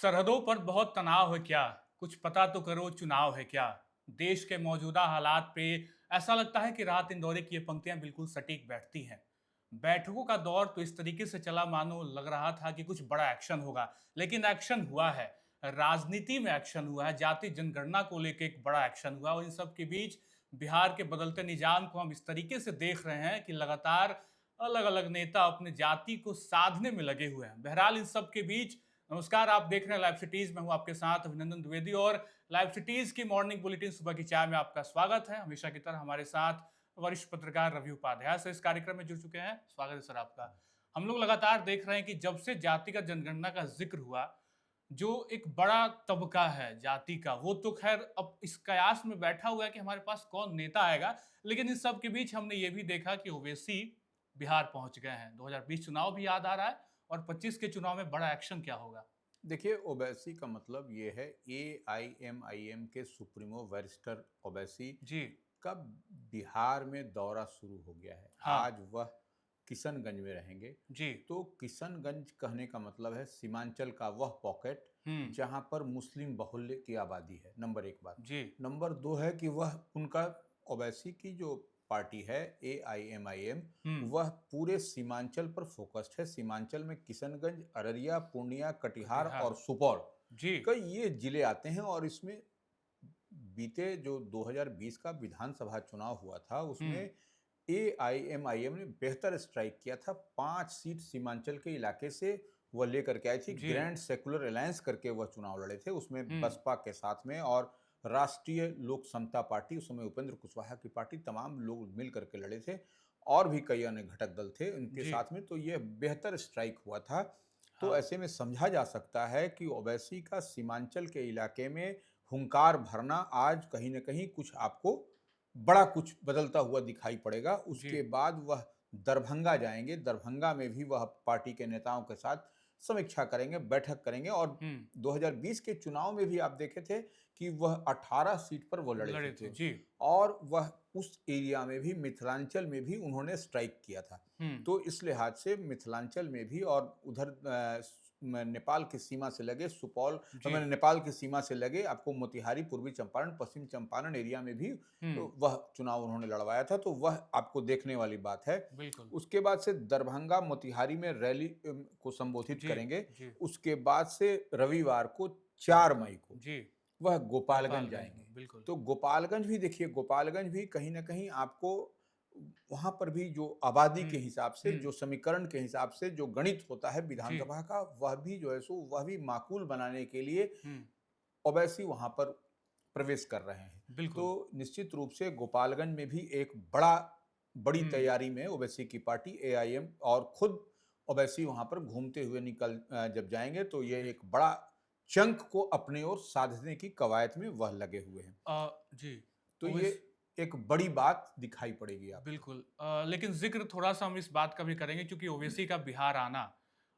सरहदों पर बहुत तनाव है क्या? कुछ पता तो करो चुनाव है क्या? देश के मौजूदा हालात पे ऐसा लगता है कि राहत इंदौरी की ये पंक्तियां बिल्कुल सटीक बैठती हैं। बैठकों का दौर तो इस तरीके से चला मानो लग रहा था कि कुछ बड़ा एक्शन होगा, लेकिन एक्शन हुआ है। राजनीति में एक्शन हुआ है, जाति जनगणना को लेकर एक बड़ा एक्शन हुआ और इन सब के बीच बिहार के बदलते निजाम को हम इस तरीके से देख रहे हैं कि लगातार अलग-अलग नेता अपने जाति को साधने में लगे हुए हैं। बहरहाल इन सब के बीच नमस्कार, आप देख रहे हैं लाइव सिटीज। मैं हूं आपके साथ अभिनंदन द्विवेदी और लाइव सिटीज की मॉर्निंग बुलेटिन सुबह की चाय में आपका स्वागत है। हमेशा की तरह हमारे साथ वरिष्ठ पत्रकार रवि उपाध्याय से इस कार्यक्रम में जुड़ चुके हैं। स्वागत है सर आपका। हम लोग लगातार देख रहे हैं कि जब से जातिगत जनगणना का जिक्र हुआ, जो एक बड़ा तबका है जाति का, वो तो खैर अब इस कयास में बैठा हुआ है कि हमारे पास कौन नेता आएगा। लेकिन इस सब के बीच हमने ये भी देखा कि ओवैसी बिहार पहुंच गए हैं। 2020 चुनाव भी याद आ रहा है और 25 के चुनाव में बड़ा एक्शन क्या होगा? देखिए, ओवैसी का मतलब ये है एआईएमआईएम के सुप्रीमो बैरिस्टर ओवैसी जी। का बिहार में दौरा शुरू हो गया है। हाँ। आज वह किशनगंज में रहेंगे। जी। तो किशनगंज कहने का मतलब है सीमांचल का वह पॉकेट हुँ। जहां पर मुस्लिम बाहुल्य की आबादी है। नंबर एक बात। जी। नंबर दो है कि वह उनका ओवैसी की जो पार्टी है एआईएमआईएम, हुँ। वह पूरे सीमांचल पर फोकस्ड है। सीमांचल में किशनगंज, अररिया, पूर्णिया, कटिहार और कटिहार। सुपौल जी। कई ये जिले आते हैं। और इसमें बीते जो 2020 का विधानसभा चुनाव हुआ था हुँ। उसमें एआईएमआईएम ने बेहतर स्ट्राइक किया था। 5 सीट सीमांचल के इलाके से वह लेकर के आई थी। जी। ग्रैंड सेकुलर अलायंस करके वह चुनाव लड़े थे, उसमें हुँ। बसपा के साथ में और राष्ट्रीय लोक समता पार्टी, उस समय उपेंद्र कुशवाहा की पार्टी, तमाम लोग मिल करके लड़े थे। और भी कई अन्य घटक दल थे उनके जी। साथ में। तो यह बेहतर स्ट्राइक हुआ था। तो हाँ। ऐसे में समझा जा सकता है कि ओवैसी का सीमांचल के इलाके में हुंकार भरना आज कहीं न कहीं कुछ आपको बड़ा कुछ बदलता हुआ दिखाई पड़ेगा। जी। उसके बाद वह दरभंगा जाएँगे। दरभंगा में भी वह पार्टी के नेताओं के साथ समीक्षा करेंगे, बैठक करेंगे। और हुँ। 2020 के चुनाव में भी आप देखे थे कि वह 18 सीट पर वो लड़े लड़े थे। थे। जी। और वह उस एरिया में भी, मिथिलांचल में भी उन्होंने स्ट्राइक किया था। हुँ। तो इस लिहाज से मिथिलांचल में भी और उधर नेपाल की सीमा से लगे सुपौल, जी। नेपाल की सीमा से लगे आपको मोतिहारी, पूर्वी चंपारण, पश्चिम चंपारण एरिया में भी हुँ। वह चुनाव उन्होंने लड़वाया था। तो वह आपको देखने वाली बात है। बिल्कुल। उसके बाद से दरभंगा, मोतिहारी में रैली को संबोधित जी। करेंगे। जी। उसके बाद से रविवार को 4 मई को जी। वह गोपालगंज गोपालगंज जाएँगे। में, बिल्कुल। तो गोपालगंज भी देखिए, गोपालगंज भी कहीं न कहीं आपको वहाँ पर भी जो आबादी हुँ। के हिसाब से, हुँ। जो समीकरण के हिसाब से जो गणित होता है जी। विधानसभा का, वह भी जो है सो वह भी माकूल बनाने के लिए हुँ। ओवैसी वहाँ पर प्रवेश कर रहे हैं। बिल्कुल। तो निश्चित रूप से गोपालगंज में भी एक बड़ी हुँ। तैयारी में ओवैसी की पार्टी एआईएम और खुद ओवैसी वहाँ पर घूमते हुए जब जाएँगे तो ये जी। एक बड़ा चंक को अपनी ओर साधने की कवायद में वह लगे हुए हैं। जी। तो ये ओवैस एक बड़ी बात दिखाई पड़ेगी आपको। बिल्कुल। लेकिन ज़िक्र थोड़ा-सा हम इस बात का भी करेंगे क्योंकि ओवैसी का बिहार आना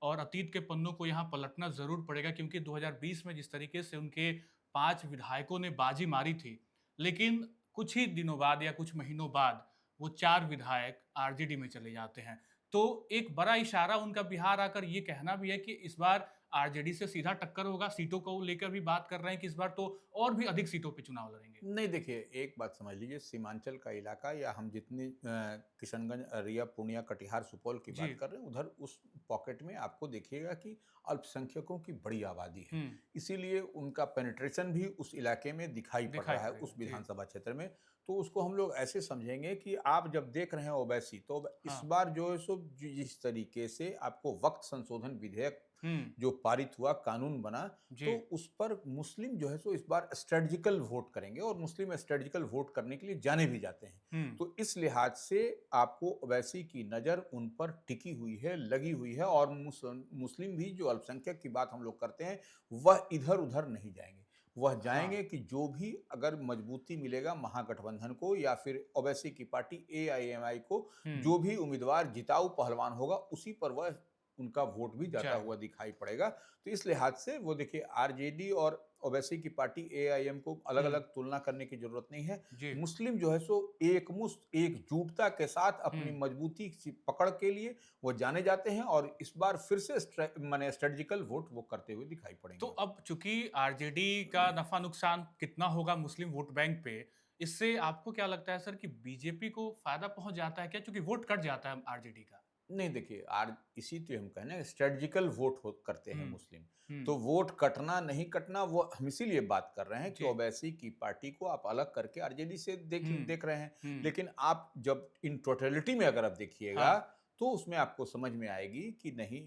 और अतीत के पन्नों को यहाँ पलटना ज़रूर पड़ेगा क्योंकि 2020 में जिस तरीके से उनके 5 विधायकों ने बाजी मारी थी, लेकिन कुछ ही दिनों बाद या कुछ महीनों बाद वो 4 विधायक आरजेडी में चले जाते हैं। तो एक बड़ा इशारा उनका बिहार आकर ये कहना भी है कि इस बार आरजेडी से सीधा टक्कर होगा, सीटों को लेकर भी बात कर रहे हैं कि इस बार तो और भी अधिक सीटों पे चुनाव लड़ेंगे। नहीं, देखिए, एक बात समझ लीजिए, सीमांचल का इलाका या हम जितनी किशनगंज, अररिया, पूर्णिया, कटिहार, सुपौल की जी। बात कर रहे हैं, उधर उस पॉकेट में आपको देखिएगा कि अल्पसंख्यकों की बड़ी आबादी है। हुँ। इसीलिए उनका पेनिट्रेशन भी उस इलाके में दिखाई पड़ दिखाई रहा है, पड़ेगा। उस जी। विधानसभा क्षेत्र में। तो उसको हम लोग ऐसे समझेंगे कि आप जब देख रहे हैं ओवैसी, तो इस हाँ। बार जो है सो जिस तरीके से आपको वक्त संशोधन विधेयक हुँ। जो पारित हुआ, कानून बना, जी। तो उस पर मुस्लिम जो है सो इस बार स्ट्रेटजिकल वोट करेंगे और मुस्लिम स्ट्रेटजिकल वोट करने के लिए जाने भी जाते हैं। हुँ। तो इस लिहाज से आपको ओवैसी की नज़र उन पर टिकी हुई है, लगी हुई है। और मुस्लिम भी जो अल्पसंख्यक की बात हम लोग करते हैं, वह इधर-उधर नहीं जाएँगे। वह हाँ। जाएँगे कि जो भी अगर मजबूती मिलेगा महागठबंधन को या फिर ओवैसी की पार्टी एआईएमआई को, हुँ। जो भी उम्मीदवार जिताऊ पहलवान होगा, उसी पर वह उनका वोट भी जाता जाएगा। हुआ दिखाई पड़ेगा। तो इस लिहाज से वो देखिए, आरजेडी और ओवैसी की पार्टी एआईएम को अलग-अलग हम्म। तुलना करने की जरूरत नहीं है। जी। मुस्लिम जो है सो एकमुश्त एकजुटता के साथ अपनी हम्म। मजबूती की पकड़ के लिए वो जाने जाते हैं और इस बार फिर से माने स्ट्रेटेजिकल वोट वो करते हुए दिखाई तो पड़ेंगे। अब चूंकि आरजेडी का नफा नुकसान कितना होगा मुस्लिम वोट बैंक पे, इससे आपको क्या लगता है सर कि बीजेपी को फायदा पहुंच जाता है क्या, क्योंकि वोट कट जाता है आरजेडी का? नहीं देखिए, आर इसी तो हम कहें ना स्ट्रेटजिकल वोट हो करते हैं हम्म। मुस्लिम। तो हम्म। वोट कटना नहीं कटना वो हम इसीलिए बात कर रहे हैं कि जी। ओवैसी की पार्टी को आप अलग करके आरजेडी से हम्म। देख रहे हैं। हम्म। लेकिन आप जब इन टोटलिटी में अगर आप देखिएगा हाँ। तो उसमें आपको समझ में आएगी कि नहीं,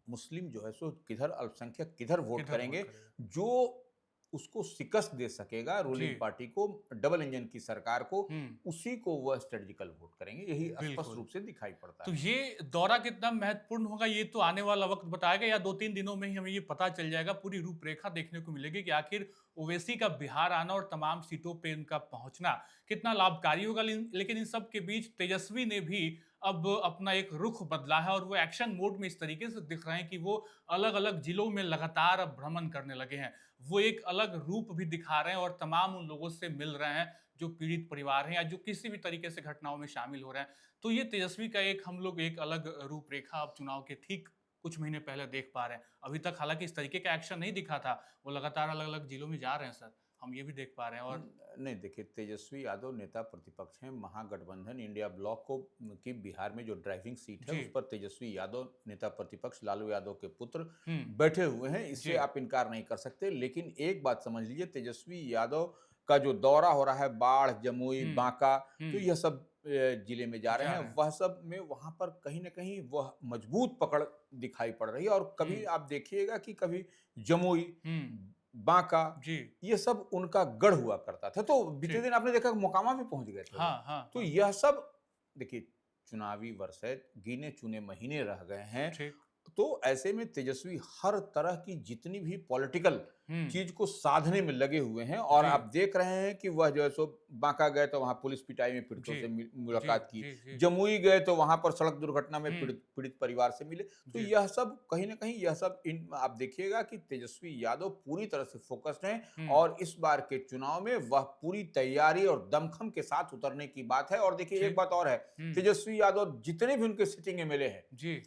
मुस्लिम जो है सो किधर अल्पसंख्यक किधर वोट किधर वोट करेंगे। करेगा? जो उसको शिकस्त दे सकेगा जी। रूलिंग पार्टी को, डबल इंजन की सरकार को, हम्म। उसी को वह स्ट्रेटजिकल वोट करेंगे। यही स्पष्ट बिल्कुल। रूप से दिखाई पड़ता तो है। ये दौरा कितना महत्वपूर्ण होगा, ये तो आने वाला वक्त बताएगा, या 2-3 दिनों में ही हमें ये पता चल जाएगा, पूरी रूपरेखा देखने को मिलेगी कि आखिर ओवैसी का बिहार आना और तमाम सीटों पे उनका पहुंचना कितना लाभकारी होगा। लेकिन इन सब के बीच तेजस्वी ने भी अब अपना एक रुख बदला है और वो एक्शन मोड में इस तरीके से दिख रहे हैं कि वो अलग अलग जिलों में लगातार अब भ्रमण करने लगे हैं। वो एक अलग रूप भी दिखा रहे हैं और तमाम उन लोगों से मिल रहे हैं जो पीड़ित परिवार हैं या जो किसी भी तरीके से घटनाओं में शामिल हो रहे हैं। तो ये तेजस्वी का एक हम लोग एक अलग रूपरेखा अब चुनाव के ठीक कुछ महीने पहले देख पा रहे हैं। अभी तक हालांकि इस तरीके का एक्शन नहीं दिखा था, वो लगातार अलग अलग जिलों में जा रहे हैं सर, हम ये भी देख पा रहे हैं। और नहीं देखिए, तेजस्वी यादव नेता प्रतिपक्ष हैं। महागठबंधन इंडिया ब्लॉक को की बिहार में जो ड्राइविंग सीट है जी। उस पर तेजस्वी यादव नेता प्रतिपक्ष लालू यादव के पुत्र हम्म। बैठे हुए हैं। इससे जी। आप इनकार नहीं कर सकते। लेकिन एक बात समझ लीजिए, तेजस्वी यादव का जो दौरा हो रहा है बाढ़, जमुई, हम्म। बांका, तो हम्म। यह सब जिले में जा रहे जा हैं। रहे हैं। वह सब में वहां पर कहीं ना कहीं वह मजबूत पकड़ दिखाई पड़ रही है। और कभी हम्म। आप देखिएगा कि कभी जमुई, हम्म। बांका, जी। ये सब उनका गढ़ हुआ करता था। तो बीते ठीक। दिन आपने देखा कि मोकामा भी पहुंच गए थे वो। हाँ हाँ तो हाँ। यह सब देखिए, चुनावी वर्ष है, गिने चुने महीने रह गए हैं। ठीक। तो ऐसे में तेजस्वी हर तरह की जितनी भी पॉलिटिकल हम्म। चीज को साधने में लगे हुए हैं। और जी। आप देख रहे हैं कि वह जो है सो बांका गए तो वहां पुलिस पिटाई में पीड़ितों जी। से जी। मुलाकात की। जी। जी। जमुई गए तो वहां पर सड़क दुर्घटना में हम्म। पीड़ित परिवार से मिले। तो जी। यह सब कहीं ना कहीं यह सब इन आप देखिएगा कि तेजस्वी यादव पूरी तरह से फोकस्ड हैं। हम्म। और इस बार के चुनाव में वह पूरी तैयारी और दमखम के साथ उतरने की बात है। और देखिए, एक ठीक। बात और है, हम्म। तेजस्वी यादव जितने भी उनके सिटिंग एमएलए हैं जी।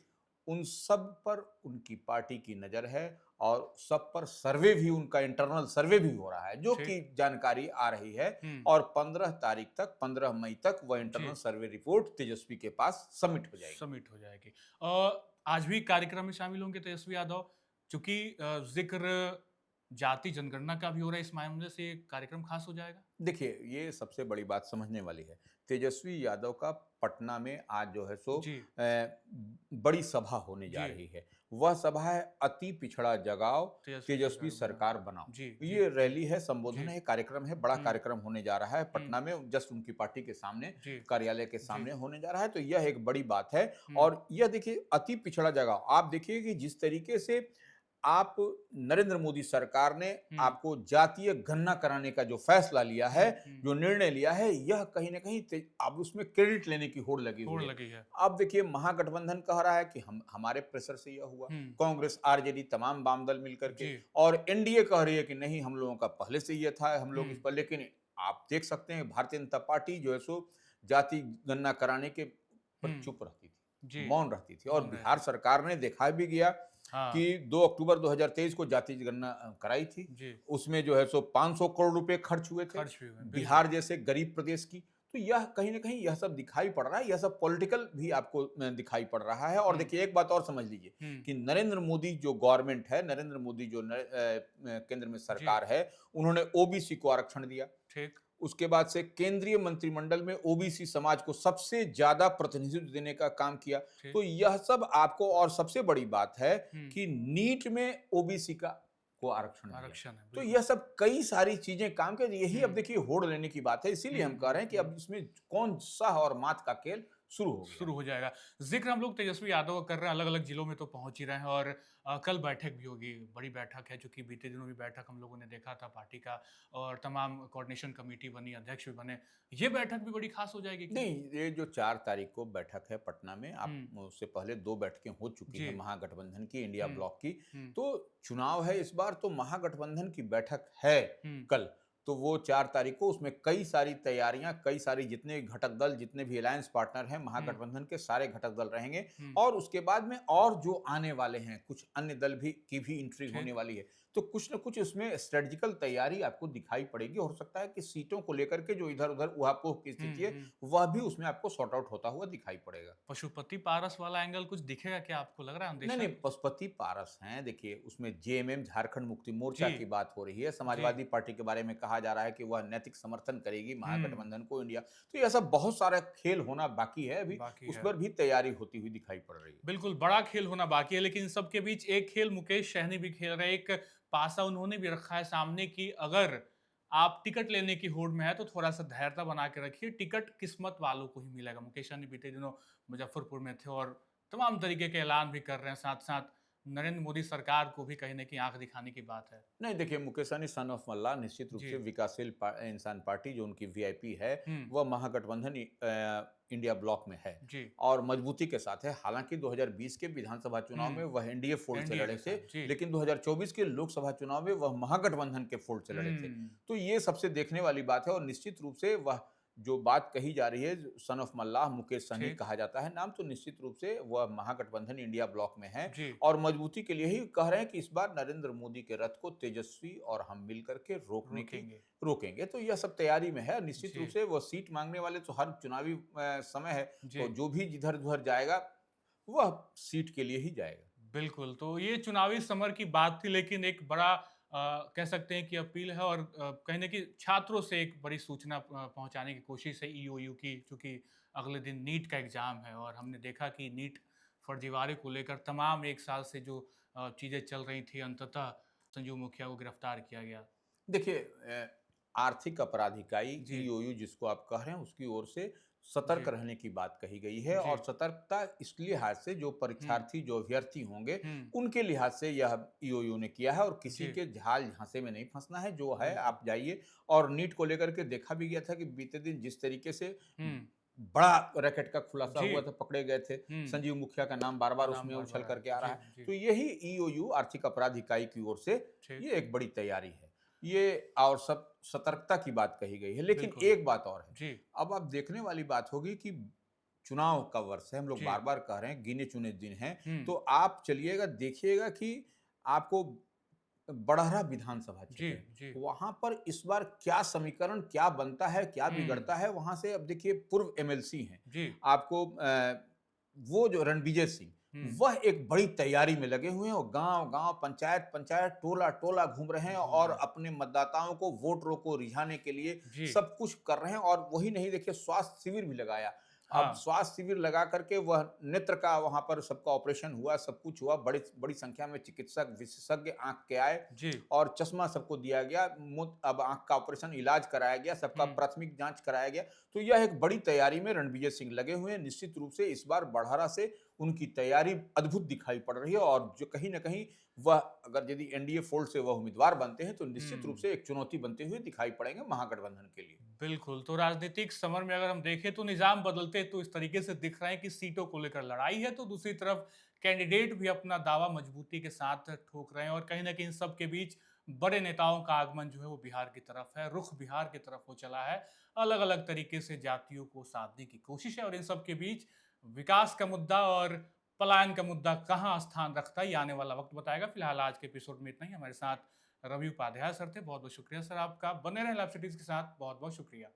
उन सब पर उनकी पार्टी की नजर है। और सब पर सर्वे भी, उनका इंटरनल सर्वे भी हो रहा है, जो कि ठीक। जानकारी आ रही है। हम्म। और 15 तारीख तक, 15 मई तक वह जी। इंटरनल सर्वे रिपोर्ट तेजस्वी के पास सबमिट हो जाएगी। समिट हो जाएगी। आज भी कार्यक्रम में शामिल होंगे तेजस्वी यादव, चूंकि जिक्र जाति जनगणना का भी हो रहा है, इस मामले से ये कार्यक्रम खास हो जाएगा। देखिए, ये सबसे बड़ी बात समझने वाली है। तेजस्वी यादव का पटना में आज जो है सो जी। बड़ी सभा होने जा जी। रही है। वह सभा है अति पिछड़ा जगाओ, तेजस्वी तेजस्वी सरकार बनाओ। सरकार बनाओ। जी। जी। ये रैली है, संबोधन जी। है, कार्यक्रम है, बड़ा हम्म। कार्यक्रम होने जा रहा है हम्म। पटना में, जस्ट उनकी पार्टी के सामने, जी। कार्यालय के जी। सामने होने जा रहा है। तो यह एक बड़ी बात है। हम्म। और यह देखिए, अति पिछड़ा जगाओ, आप देखिए कि जिस तरीके से आप नरेंद्र मोदी सरकार ने हम्म। आपको जातीय गणना कराने का जो फैसला लिया है, हम्म। जो निर्णय लिया है, यह कहीं ना कहीं अब उसमें क्रेडिट लेने की होड़ लगी होड़ हुई है। लगी है। अब देखिए, महागठबंधन कह रहा है कि हम हमारे प्रेशर से यह हुआ। हम्म। कांग्रेस, आरजेडी, तमाम वाम दल मिलकर के। जी। और एनडीए कह रही है कि नहीं, हम लोगों का पहले से यह था, हम लोग इस हम्म। पर। लेकिन आप देख सकते हैं, भारतीय जनता पार्टी जो है सो जाति गणना कराने के पर हम्म। चुप रहती जी। थी, मौन रहती थी। और मौन बिहार रहती। सरकार ने देखा भी गया कि हाँ। 2 अक्टूबर 2023 को जाति गणना कराई थी। जी। उसमें जो है सो 500 करोड़ रुपए खर्च हुए थे, खर्च भी हुए, बिहार बिल्कुल। जैसे गरीब प्रदेश की। तो यह कहीं ना कहीं यह सब दिखाई पड़ रहा है। यह सब पॉलिटिकल भी आपको दिखाई पड़ रहा है। और हम्म। देखिए, एक बात और समझ लीजिए हम्म। कि नरेंद्र मोदी जो गवर्नमेंट है, नरेंद्र मोदी जो केंद्र में जी। सरकार है, उन्होंने ओबीसी को आरक्षण दिया। ठीक। उसके बाद से केंद्रीय मंत्रिमंडल में ओबीसी समाज को सबसे ज्यादा प्रतिनिधित्व देने का काम किया। ठीक। तो यह सब आपको, और सबसे बड़ी बात है हम्म। कि नीट में ओबीसी का को आरक्षण दिया। आरक्षण है, तो बिल्कुल। यह सब कई सारी चीजें काम कर, यही अब हम्म। देखिए होड़ लेने की बात है। इसीलिए हम कह रहे हैं कि अब इसमें कौन सा और मात का खेल शुरू हो गया शुरू है। हो जाएगा। ज़िक्र हम लोग तेजस्वी यादव का कर रहे हैं, अलग-अलग जिलों में तो पहुँच ही रहे हैं और कल बैठक भी होगी, बड़ी बैठक है, चूँकि बीते दिनों भी बैठक हम लोगों ने देखा था पार्टी का और तमाम कोऑर्डिनेशन कमेटी बनी, अध्यक्ष भी बने। ये बैठक भी बड़ी ख़ास हो जाएगी क्या? नहीं, ये जो 4 तारीख को बैठक है पटना में, आप हुँ, उससे पहले 2 बैठकें हो चुकी जी। हैं महागठबंधन की, इंडिया हुँ, ब्लॉक की। हुँ, तो चुनाव है इस बार, तो महागठबंधन की बैठक है हुँ, कल। तो वो 4 तारीख को, उसमें कई सारी तैयारियाँ, कई सारी जितने घटक दल, जितने भी अलायंस पार्टनर हैं हुँ, महागठबंधन के, सारे घटक दल रहेंगे। हुँ, और उसके बाद में और जो आने वाले हैं, कुछ अन्य दल भी की भी एंट्री होने ठीक। वाली है। तो कुछ न कुछ उसमें स्ट्रेटेजिकल तैयारी आपको दिखाई पड़ेगी। हो सकता है कि सीटों को लेकर के जो इधर-उधर ऊहापोह की हुँ, स्थिति है, हुँ। वह भी उसमें आपको सॉर्ट आउट होता हुआ दिखाई पड़ेगा। पशुपति पारस वाला एंगल कुछ दिखेगा क्या आपको लग रहा है नहीं, अंदेशा नहीं, है कुछ? पशुपति पारस हैं। देखिए, उसमें जेएमएम, झारखंड मुक्ति मोर्चा जी, की बात हो रही है। जी। समाजवादी पार्टी के बारे में कहा जा रहा है कि वह नैतिक समर्थन करेगी हुँ, महागठबंधन को, इंडिया। तो ये ऐसा बहुत सारा खेल होना बाकी है अभी, बाकी उस है। पर भी तैयारी होती हुई दिखाई पड़ रही है। बिल्कुल, बड़ा खेल होना बाकी है, लेकिन इन सब के बीच एक खेल मुकेश सहनी भी खेल रहे हैं। एक पासा उन्होंने भी रखा है सामने कि अगर आप टिकट लेने की होड़ में हैं, तो थोड़ा-सा धैर्यता बना के रखिए, टिकट किस्मत वालों को ही मिलेगा। मुकेश सहनी बीते दिनों मुज़फ्फरपुर में थे और तमाम तरीके के ऐलान भी कर रहे हैं, साथ-साथ नरेंद्र मोदी सरकार को भी कहीं न कहीं आँख दिखाने की बात है। नहीं, देखिए, मुकेश सहनी सन ऑफ मल्लाह निश्चित रूप जी। से विकासशील इंसान पार्टी जो उनकी वीआईपी है, हुँ, वह महागठबंधन इंडिया ब्लॉक में है जी। और मजबूती के साथ है। हालांकि 2020 के विधानसभा चुनाव में हुँ, वह एनडीए फोल्ड से एनडीए लड़े के थे, साथ। जी। लेकिन 2024 के लोकसभा चुनाव में वह महागठबंधन के फोल्ड से लड़े थे। हुँ, तो ये सबसे देखने वाली बात है और निश्चित रूप से वह जो बात कही जा रही है, सन ऑफ मल्लाह मुकेश सहनी ठीक। कहा जाता है नाम, तो निश्चित रूप से वह महागठबंधन इंडिया ब्लॉक में है जी, और मजबूती के लिए ही कह रहे हैं कि इस बार नरेंद्र मोदी के रथ को तेजस्वी और हम मिलकर के रोकेंगे। रोकेंगे। तो यह सब तैयारी में है। निश्चित रूप जी, से वो सीट मांगने वाले तो हर चुनावी समय है, जी। तो जो भी जिधर उधर जाएगा वह सीट के लिए ही जाएगा। बिल्कुल, तो ये चुनावी समर की बात थी लेकिन एक बड़ा कह सकते हैं कि अपील है और कहीं न कहीं छात्रों से एक बड़ी सूचना पहुँचाने की कोशिश है ईओयू की, चूँकि अगले दिन नीट का एग्ज़ाम है और हमने देखा कि नीट फर्जीवाड़े को लेकर तमाम 1 साल से जो चीज़ें चल रही थी, अंततः संजीव मुखिया को गिरफ्तार किया गया। देखिए, आर्थिक अपराध इकाई जी, ईओयू जिसको आप कह रहे हैं, उसकी ओर से जी, सतर्क रहने की बात कही गई है जी। और सतर्कता इस लिहाज से जो हुँ, परीक्षार्थी, जो अभ्यर्थी होंगे, हुँ, उनके लिहाज से यह ईओयू ने किया है और किसी जी, के झाल झांसे में नहीं फंसना है। जो है बिल्कुल। आप जाइए। और नीट को लेकर के देखा भी गया था कि बीते दिन जिस तरीके से हुँ, बड़ा रैकेट का खुलासा जी, हुआ था, पकड़े गए थे, हुँ, संजीव मुखिया का नाम बार बार नाम उसमें उछल बार-बार आया करके था। आ रहा जी, है। जी, तो यही ईओयू आर्थिक अपराध इकाई की ओर से ठीक, ये एक बड़ी तैयारी है। ये और सब सतर्कता की बात कही गई है। लेकिन बिल्कुल। एक बात और है, जी, अब आप देखने वाली बात होगी कि चुनाव का वर्ष है, हम लोग जी, बार-बार कह रहे हैं, गिने-चुने दिन हैं, हुँ, तो आप चलिएगा, देखिएगा कि आपको बड़हरा विधानसभा जी, क्षेत्र है, जी, वहाँ पर इस बार क्या समीकरण, क्या बनता है, क्या हुँ, बिगड़ता है, वहाँ से अब देखिए पूर्व एमएलसी हैं, जी, आपको वो जो रणविजय सिंह, हुँ, वह एक बड़ी तैयारी में लगे हुए हैं और गाँव-गाँव, पंचायत-पंचायत, टोला-टोला घूम रहे हैं घूम और रहे हैं। अपने मतदाताओं को, वोटरों को रिझाने के लिए जी, सब कुछ कर रहे हैं। और वही नहीं, देखिए, स्वास्थ्य शिविर भी लगाया। अब हाँ, स्वास्थ्य शिविर लगा करके वह नेत्र का वहाँ पर सबका ऑपरेशन हुआ, सब कुछ हुआ, बड़ी बड़ी संख्या में चिकित्सक, विशेषज्ञ आँख के आए जी, और चश्मा सबको दिया गया। अब आँख का ऑपरेशन, इलाज कराया गया, सबका हुँ, प्राथमिक जाँच कराया गया। तो यह एक बड़ी तैयारी में रणविजय सिंह लगे हुए हैं। निश्चित रूप से इस बार बड़हरा से उनकी तैयारी अद्भुत दिखाई पड़ रही है और जो कहीं न कहीं वह, अगर यदि एनडीए फोल्ड से वह उम्मीदवार बनते हैं, तो निश्चित रूप हुँ, से एक चुनौती बनते हुए दिखाई पड़ेंगे महागठबंधन के लिए। बिल्कुल, तो राजनीतिक समर में अगर हम देखें तो निज़ाम बदलते तो इस तरीके से दिख रहे हैं कि सीटों को लेकर लड़ाई है, तो दूसरी तरफ कैंडिडेट भी अपना दावा मजबूती के साथ ठोक रहे हैं और कहीं न कहीं इन सब के बीच बड़े नेताओं का आगमन जो है वो बिहार की तरफ है, रुख बिहार की तरफ हो चला है। अलग-अलग तरीके से जातियों को साधने की कोशिश है और इन सब के बीच विकास का मुद्दा और पलायन का मुद्दा कहाँ स्थान रखता है, ये आने वाला वक़्त बताएगा। फिलहाल आज के एपिसोड में इतना ही। हमारे साथ रवि उपाध्याय सर थे, बहुत-बहुत शुक्रिया सर आपका। बने रहें लाइव सिटीज़ के साथ, बहुत-बहुत शुक्रिया।